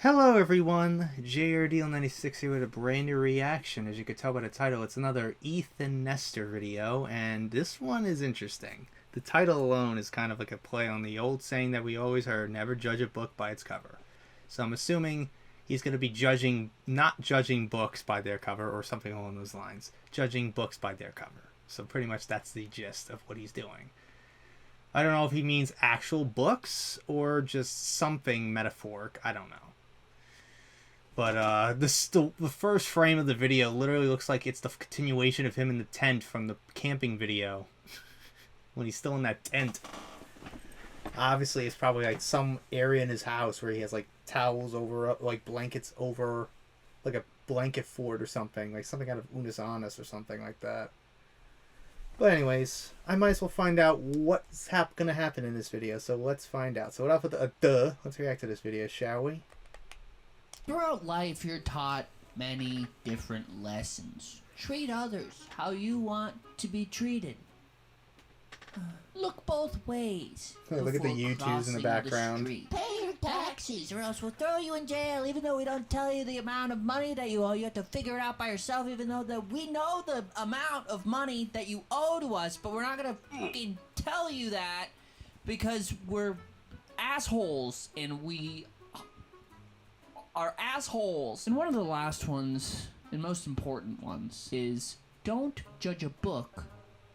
Hello everyone, JRDL96 here with a brand new reaction. As you can tell by the title, it's another Ethan Nestor video, and this one is interesting. The title alone is kind of like a play on the old saying that we always heard, never judge a book by its cover. So I'm assuming he's going to be not judging books by their cover or something along those lines. Judging books by their cover. So pretty much that's the gist of what he's doing. I don't know if he means actual books or just something metaphoric. I don't know. But the first frame of the video literally looks like it's the continuation of him in the tent from the camping video. When he's still in that tent. Obviously, it's probably like some area in his house where he has like towels over, like blankets over, like a blanket fort or something. Like something out of Unis Honest or something like that. But anyways, I might as well find out what's gonna happen in this video. So let's find out. So without further ado, let's react to this video, shall we? Throughout life, you're taught many different lessons. Treat others how you want to be treated. Look both ways. Look at the U-2s in the background. Pay your taxes or else we'll throw you in jail. Even though we don't tell you the amount of money that you owe, you have to figure it out by yourself, even though we know the amount of money that you owe to us, but we're not going to fucking tell you that because we're assholes and we are assholes. And one of the last ones and most important ones is don't judge a book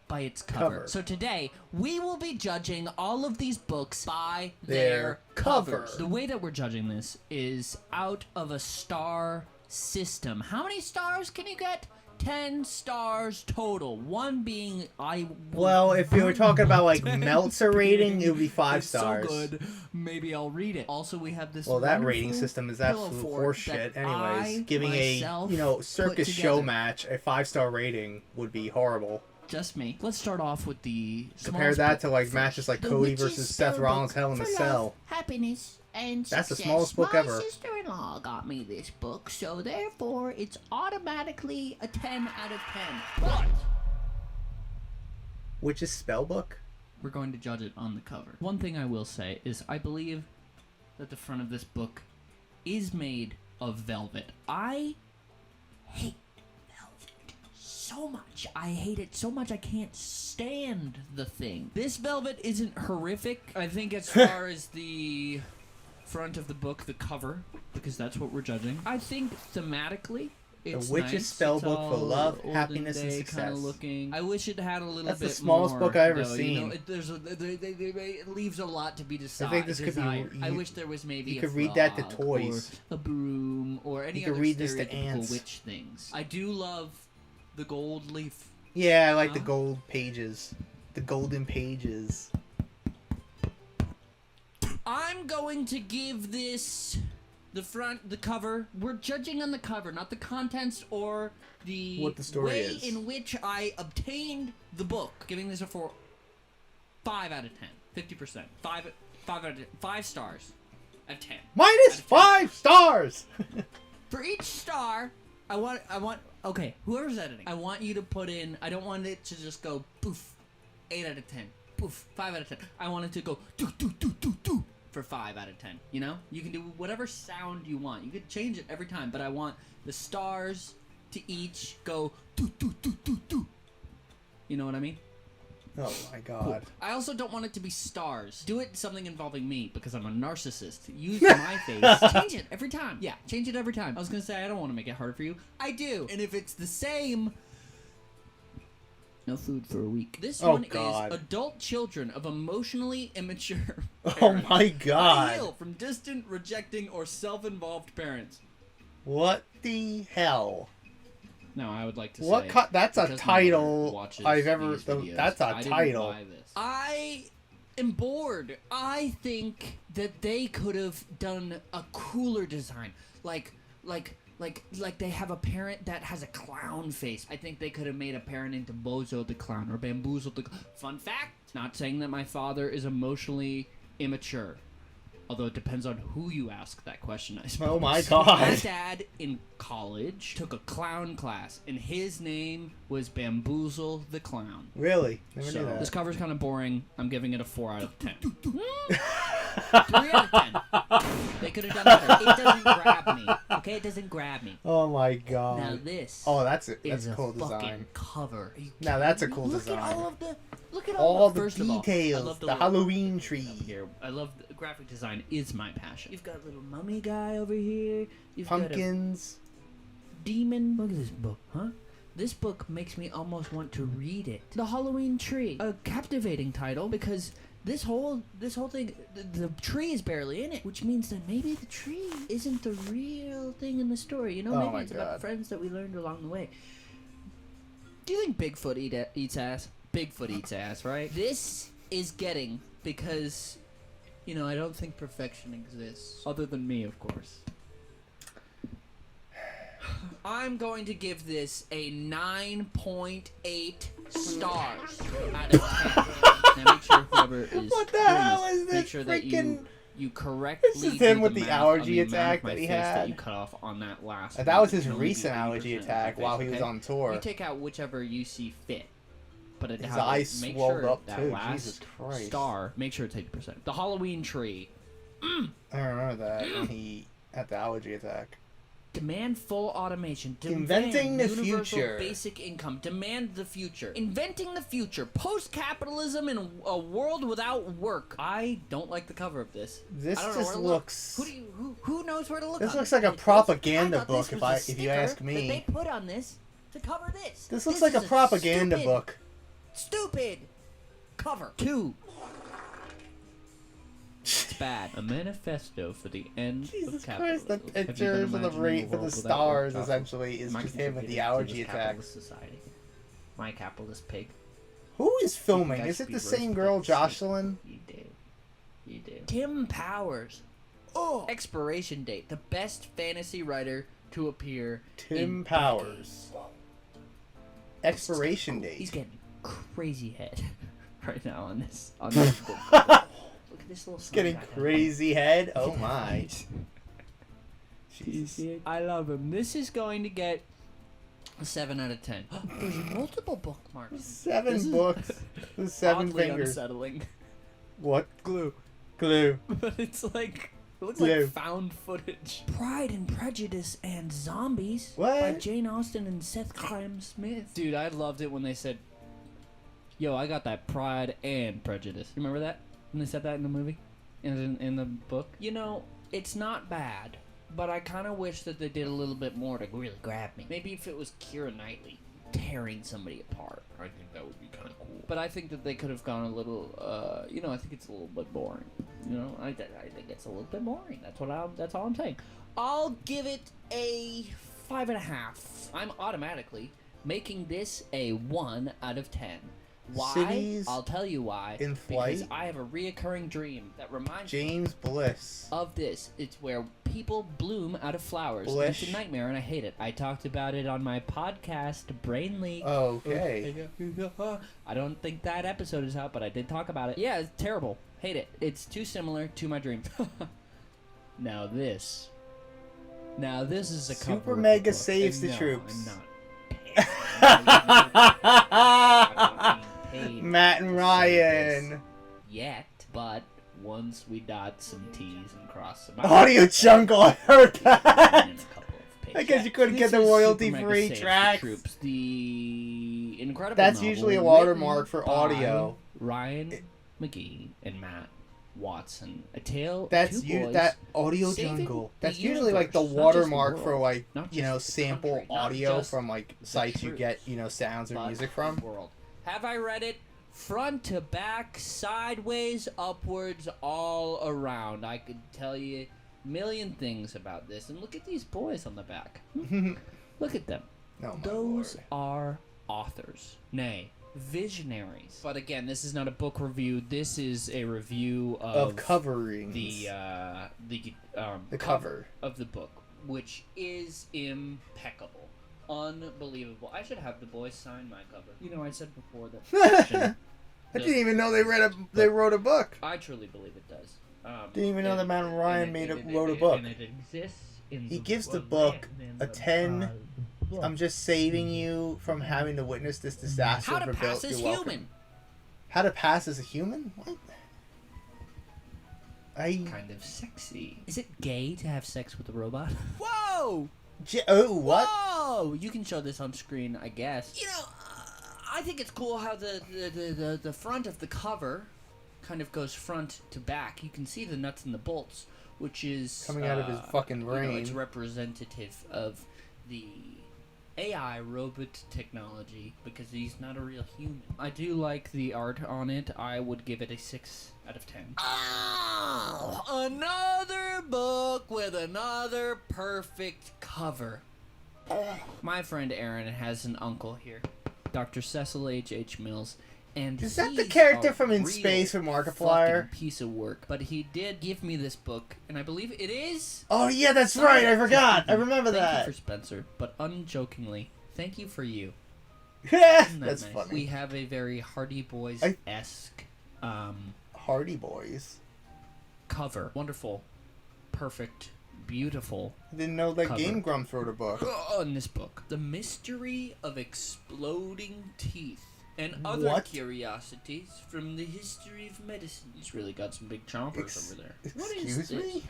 by its cover. So today we will be judging all of these books by their covers. The way that we're judging this is out of a star system. How many stars can you get? 10 stars total. One being well, if you were talking about like Meltzer rating, it would be 5 stars. So good. Maybe I'll read it. Also, we have this. Well, that rating system is absolute horseshit. Anyways, giving a circus show match a 5-star rating would be horrible. Just me. Let's start off with the. Compare that to like matches like Cody versus Seth Rollins, Hell in a Cell. Happiness and that's success. the smallest book ever. My sister-in-law got me this book, so therefore it's automatically a 10 out of 10. What? Which is Spellbook? We're going to judge it on the cover. One thing I will say is I believe that the front of this book is made of velvet. I hate velvet so much. I hate it so much I can't stand the thing. This velvet isn't horrific. I think as far as the front of the book, the cover, because that's what we're judging. I think thematically, it's The Witch's Spellbook for love, happiness, and success. Looking. I wish it had a little bit more. That's the smallest book I've ever seen. You know, it leaves a lot to be decided. I think this could be. I wish there was maybe you could read that to toys, or a broom, or any other stereotypical witch things. I do love the gold leaf. Yeah, I like the gold pages, the golden pages. I'm going to give this the cover. We're judging on the cover, not the contents or what the story way is. in which I obtained the book. Giving this a 5 out of 10, 50%. 5 stars out of 10. Minus 5 stars. For each star, I want. Okay, whoever's editing, I want you to put in. I don't want it to just go poof, 8 out of 10. Poof, 5 out of 10. I want it to go do for 5 out of 10. You know, you can do whatever sound you want. You can change it every time, but I want the stars to each go do. You know what I mean? Oh my god. Cool. I also don't want it to be stars. Do it something involving me because I'm a narcissist. Use my face. Change it every time. Yeah, change it every time. I was gonna say I don't want to make it harder for you. I do. And if it's the same. No food for a week. This one is adult children of emotionally immature parents. Oh my god. Ideal from distant, rejecting, or self-involved parents. What the hell? No, I would like to say... That's a title I've ever... That's a title. Buy this. I am bored. I think that they could have done a cooler design. Like they have a parent that has a clown face. I think they could have made a parent into Bozo the Clown or Bamboozle the Clown. Fun fact, not saying that my father is emotionally immature. Although it depends on who you ask that question, I suppose. Oh my god. My dad, in college, took a clown class, and his name was Bamboozle the Clown. Really? Never knew that. This cover's kind of boring. I'm giving it a 4 out of 10. 3 out of 10. They could have done better. It doesn't grab me. Okay, it doesn't grab me. Oh my god. Now this. Oh, that's it. That's is a cool fucking design. cover. Are you Now that's a kidding cool me? design. Look at All the first of all, I details. love The little- Halloween tree. Here, I love graphic design. Is my passion. You've got a little mummy guy over here. You've Pumpkins. got a demon. Look at this book, huh? This book makes me almost want to read it. The Halloween Tree, a captivating title because this whole thing, the tree is barely in it, which means that maybe the tree isn't the real thing in the story. You know, Oh maybe my it's about God. friends that we learned along the way. Do you think Bigfoot eats ass? Bigfoot eats ass, right? This is getting because, you know, I don't think perfection exists other than me, of course. I'm going to give this a 9.8 stars out of 10. Now make sure whoever is What the doing hell this, is this make sure that freaking- you correctly This is do him with the math allergy on the amount attack of my that he face had. that you cut off on that last That was one. his It can only be recent 80% allergy of my attack face, while he was okay? on tour. You take out whichever you see fit. But His however, eyes make swelled sure up that too. last Jesus Christ. star, make sure it's 80%. The Halloween Tree. I remember that when he had the allergy attack. Demand full automation. Inventing Demand the universal future. basic income. Demand the future. Inventing the future. Post-capitalism in a world without work. I don't like the cover of this. This I don't know just where to look. looks. Who knows where to look? This on looks it? like a This- propaganda I thought book, this was a if you sticker ask me. That they put on this to cover this. This looks like a is propaganda stupid, book. Stupid cover. 2. It's bad. A manifesto for the end Jesus of Christ, the capitalism. Have you been pictures of the imagining rate a for the world without stars work? essentially is Am I just him with the contributing to allergy this attack. capitalist society? My capitalist pig. Who is filming? guys Is it should the be same roasted girl, at the stake. Jocelyn? You do. You do. Tim Powers. Oh. Expiration date. The best fantasy writer to appear. Tim in Powers. Expiration He's date. getting crazy head right now on this book. Look at this little sun Getting back up. crazy head. Oh my. Do you see it? I love him. This is going to get a 7 out of 10. There's multiple bookmarks. 7 This is books with 7 Oddly fingers. unsettling. What? Glue. Glue. But it's like it looks Glue. like found footage. Pride and Prejudice and Zombies What? by Jane Austen and Seth Grahame-Smith. Dude, I loved it when they said, "Yo, I got that Pride and Prejudice." You remember that when they said that in the movie, in the book? You know, it's not bad, but I kind of wish that they did a little bit more to really grab me. Maybe if it was Keira Knightley tearing somebody apart, I think that would be kind of cool. But I think that they could have gone a little, you know, I think it's a little bit boring. You know, I think it's a little bit boring. That's all I'm saying. I'll give it a 5.5. I'm automatically making this a 1 out of 10. Why? Cities I'll tell you why. in flight? Because I have a reoccurring dream that reminds me James Bliss. of this. It's where people bloom out of flowers. Blish. It's a nightmare, and I hate it. I talked about it on my podcast, Brain Leak. Okay. I don't think that episode is out, but I did talk about it. Yeah, it's terrible. Hate it. It's too similar to my dream. Now this is a cover Super of a Mega book. saves And the no, troops. I'm not paid Matt and to say Ryan. this yet, but once we dot some T's and cross some Audio Jungle, I heard that. in a couple of I pages. guess you couldn't This get the is royalty Super Mega free Saves the tracks. Troops, the incredible That's novel usually a written watermark for by audio. Ryan McGee and Matt Watson. A tale. That's of two boys that Audio saving Jungle. the That's usually like the universe, not just the watermark for world, like, not you just know, the sample country, not audio just from like the sites you truth, get, you know, sounds or but music the from. world. Have I read it? Front to back, sideways, upwards, all around. I could tell you a million things about this. And look at these boys on the back. Look at them. Oh my Those lord. are authors. Nay, visionaries. But again, this is not a book review. This is a review Of coverings. the cover. of the book, which is impeccable. Unbelievable. I should have the boys sign my cover. You know, I said before that I didn't even know they wrote a book. I truly believe it does. Didn't even know that Matt and Ryan wrote a book. And it exists in He gives the book a 10. I'm just saving you from having to witness this disaster. How to for pass Bill. as You're welcome. human. How to pass as a human? What? kind of sexy. Is it gay to have sex with a robot? Whoa! Oh, what? Whoa! You can show this on screen, I guess. You know, I think it's cool how the front of the cover kind of goes front to back. You can see the nuts and the bolts, which is Coming out of his fucking brain. It's representative of the AI robot technology because he's not a real human. I do like the art on it. I would give it a 6 out of 10. Oh, another book with another perfect cover. My friend Aaron has an uncle here, Dr. Cecil H. Mills, and Is that he's the character a from In real Space from Markiplier? fucking piece of work. But he did give me this book, and I believe it is. Oh yeah, that's right. I forgot. I remember Thank that. you for Spencer, but unjokingly, thank you for you. Yeah, Isn't that that's nice? funny. We have a very Hardy Boys-esque Hardy Boys. cover. Wonderful, perfect, beautiful. I didn't know that Cover. Game Grumps wrote a book. In this book, The Mystery of Exploding Teeth and Other What? Curiosities from the History of Medicine. He's really got some big chompers over there. Excuse me?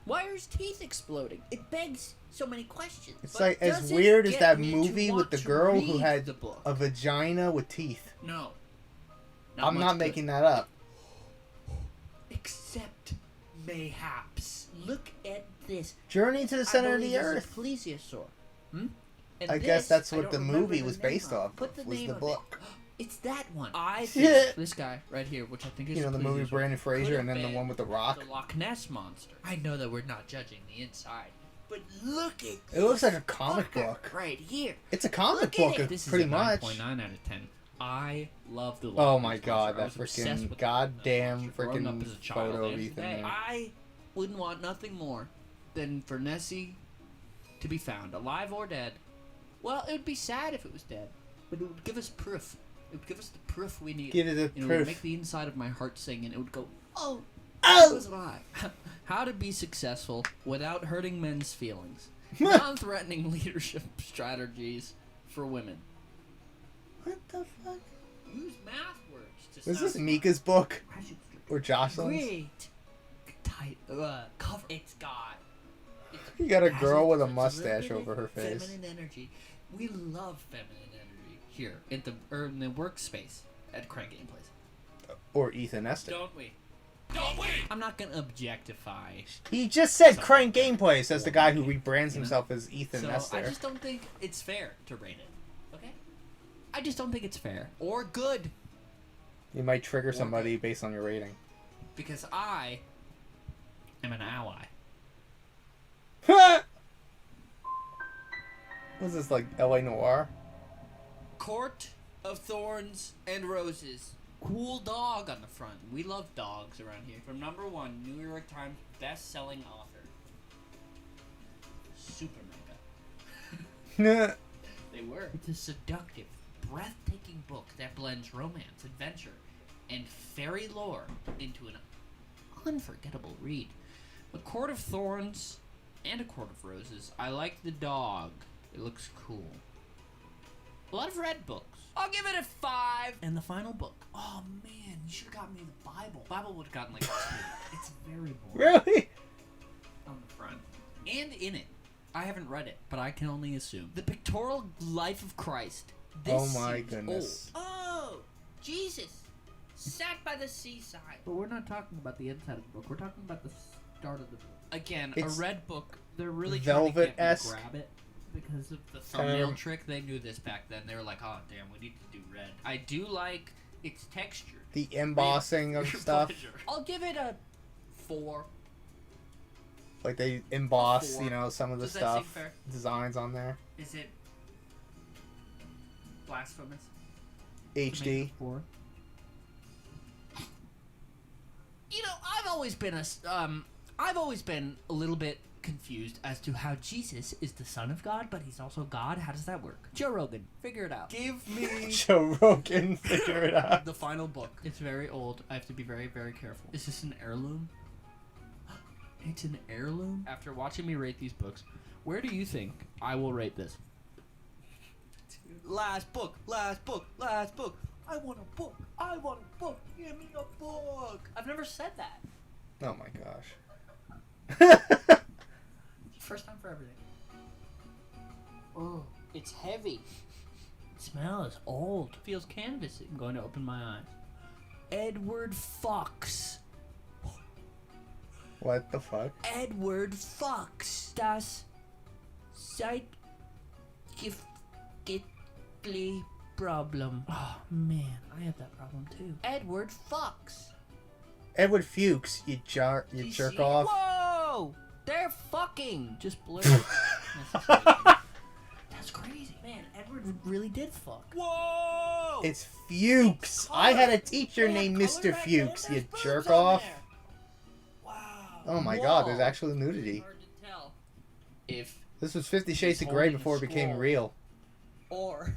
Why are his teeth exploding? It begs so many questions. It's But like as does it weird as get that me to movie with want the to girl who read had the book? a vagina with teeth. No. I'm much not good. making that up. Except, mayhaps. Look at this. Journey to the Center of the I believe Earth. this is a plesiosaur. And I guess this, that's I what don't the remember movie the was name based of. off Put of, the was name the of book. It's that one. I think Yeah. this guy right here, which I think is You know, the movie plesiosaur, Brandon Fraser could and have then the been one with the rock. The Loch Ness monster. I know that we're not judging the inside, but look at It looks like a comic book. right here. It's a comic Look at book, it. This pretty is a much. 9.9 out of 10. I love the Loch Oh Ness my monster. god, I that was obsessed freaking with goddamn the Loch Ness monster growing up freaking as a child, photo of and Ethan hey, there. I wouldn't want nothing more than for Nessie to be found, alive or dead. Well, it would be sad if it was dead, but it would give us proof. It would give us the proof we need. Give it the It would proof. make the inside of my heart sing, and it would go, oh, Oh! it was alive. How to be successful without hurting men's feelings. Non-threatening leadership strategies for women. What the fuck? Use math words to Is sound this smart. Mika's book? I should Or Jocelyn's? Great. Tight cover. It's got. You got a has girl with a it's mustache limited over her face. Feminine energy. We love feminine energy here in the workspace at Crank Gameplays. Or Ethan Nestor. Don't we? Don't we? I'm not gonna objectify. He just said Crank Gameplay, says the guy who rebrands himself as Ethan So Nestor. I just don't think it's fair to rate it. Okay? I just don't think it's fair or good You might trigger somebody based on your rating. because I am an ally. What's this, like LA Noir? Court of Thorns and Roses. Cool dog on the front. We love dogs around here. From #1 New York Times best-selling author. Super mega. They were. It's a seductive, breathtaking book that blends romance, adventure, and fairy lore into an unforgettable read. A Court of Thorns and A Court of Roses. I like the dog. It looks cool. A lot of red books. I'll give it a 5. And the final book. Oh man, you should have gotten me the Bible. Bible would have gotten like a 2. It's very boring. Really? On the front. And in it. I haven't read it, but I can only assume. The Pictorial Life of Christ. This Oh my seems goodness. old. Oh, Jesus. Sat by the seaside. But we're not talking about the inside of the book. We're talking about the start of the book. Again, It's a red book. They're really trying to get me to velvet-esque. grab it because of the thumbnail Um, trick. They knew this back then. They were like, oh, damn, we need to do red. I do like its texture. The embossing of stuff. I'll give it a 4. Like they emboss, 4. you know, some of the Does that seem stuff, fair? designs on there. Is it blasphemous? HD. 4. You know, I've always been a little bit confused as to how Jesus is the Son of God, but he's also God. How does that work? Joe Rogan, figure it out. Give me Joe Rogan, figure it out. the final book. It's very old. I have to be very, very careful. Is this an heirloom? It's an heirloom? After watching me rate these books, where do you think I will rate this? Last book, last book, last book. I want a book. I want a book. Give me a book. I've never said that. Oh my gosh. First time for everything. Oh, it's heavy. It smells old. Feels canvasy. I'm going to open my eyes. Edward Fox. What the fuck? Edward Fox. Das Zeitgefügliche Problem. Oh man, I have that problem too. Edward Fox. Edward Fuchs, you jerk off. Whoa! They're fucking. Just blur. That's crazy, man. Edward really did fuck. Whoa! It's Fuchs. I had a teacher named Mr. Fuchs, you jerk off. Wow. Oh my god, there's actual nudity. Hard to tell if This was 50 Shades of Grey before it became real. or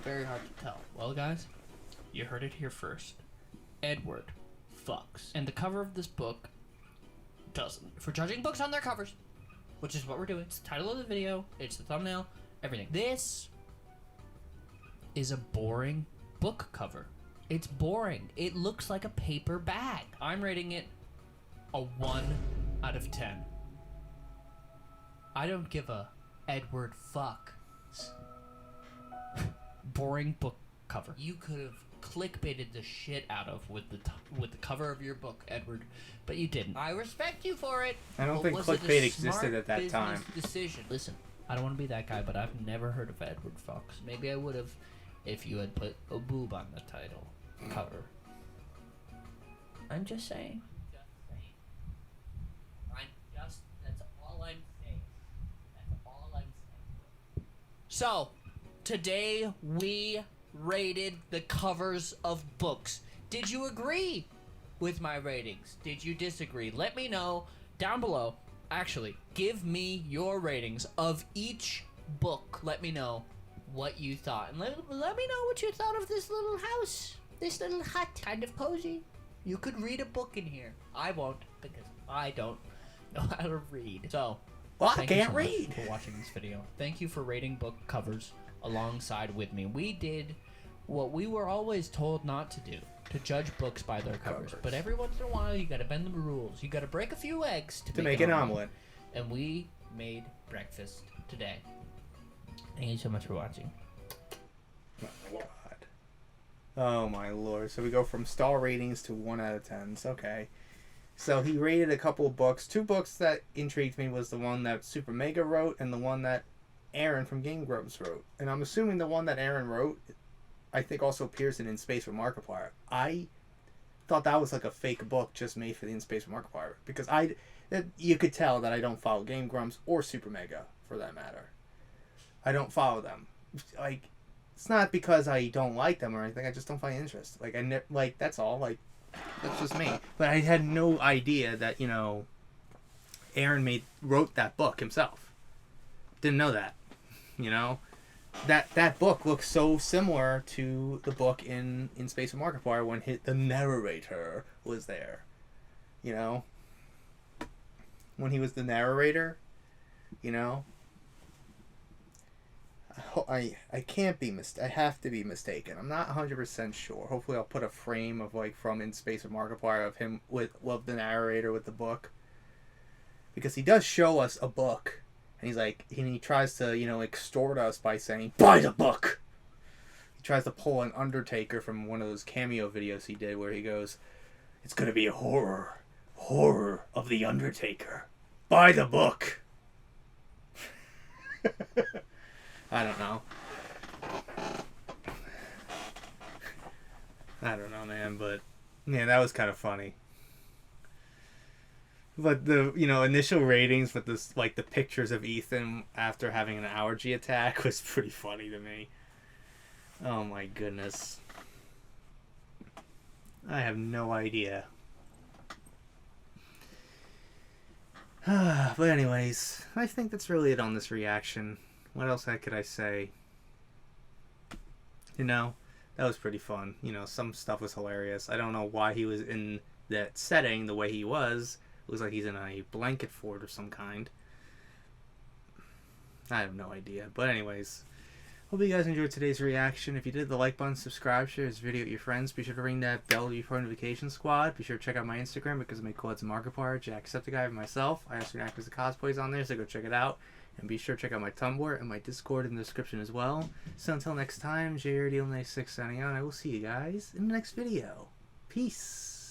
very hard to tell. Well, guys, you heard it here first. Edward fucks. And the cover of this book doesn't. If we're judging books on their covers, which is what we're doing, it's the title of the video, it's the thumbnail, everything. This is a boring book cover. It's boring. It looks like a paper bag. I'm rating it a 1 out of 10. I don't give a Edward fuck. Boring book cover. You could have clickbaited the shit out of with the cover of your book, Edward, but you didn't. I respect you for it. I don't think was it a clickbait existed smart at that business time. Decision. Listen, I don't want to be that guy, but I've never heard of Edward Fox. Maybe I would have if you had put a boob on the title cover. I'm just saying. That's all I'm saying. That's all I'm saying. So, today we rated the covers of books. Did you agree with my ratings? Did you disagree? Let me know down below. Actually, give me your ratings of each book. Let me know what you thought. And let me know what you thought of this little house. This little hut. Kind of cozy. You could read a book in here. I won't, because I don't know how to read. So, Well, I thank you can't so much read. for watching this video. Thank you for rating book covers alongside with me. We did what we were always told not to do, to judge books by their covers. But every once in a while, you gotta bend the rules. You gotta break a few eggs to make an omelet. And we made breakfast today. Thank you so much for watching. Oh my god. Oh my lord. So we go from star ratings to 1 out of 10s. Okay. So he rated a couple of books. 2 books that intrigued me was the one that Super Mega wrote and the one that Aaron from Game Grumps wrote. And I'm assuming the one that Aaron wrote, I think also appears in Space with Markiplier. I thought that was like a fake book just made for the In Space with Markiplier. Because you could tell that I don't follow Game Grumps or Super Mega, for that matter. I don't follow them. Like, it's not because I don't like them or anything. I just don't find interest. Like, that's all. Like, that's just me. But I had no idea that, Aaron wrote that book himself. Didn't know that. That book looks so similar to the book in Space with Markiplier when the narrator was there. When he was the narrator, I can't be I have to be mistaken. I'm not 100% sure. Hopefully I'll put a frame of from In Space with Markiplier of him with the narrator with the book. Because he does show us a book. And he tries to, extort us by saying, buy the book! He tries to pull an Undertaker from one of those cameo videos he did where he goes, it's gonna be a horror of the Undertaker. Buy the book! I don't know. I don't know, man, but yeah, that was kind of funny. But the initial ratings with this the pictures of Ethan after having an allergy attack was pretty funny to me. Oh my goodness. I have no idea. But anyways, I think that's really it on this reaction. What else could I say? That was pretty fun. Some stuff was hilarious. I don't know why he was in that setting the way he was. It looks like he's in a blanket fort of some kind. I have no idea. But anyways, Hope you guys enjoyed today's reaction. If you did, the like button, subscribe, share this video with your friends. Be sure to ring that bell to be part of the notification squad. Be sure to check out my Instagram because I make collabs with Markiplier, Jacksepticeye, and myself. I also act as the cosplays on there, so go check it out. And be sure to check out my Tumblr and my Discord in the description as well. So until next time, JRD96 signing out. I will see you guys in the next video. Peace.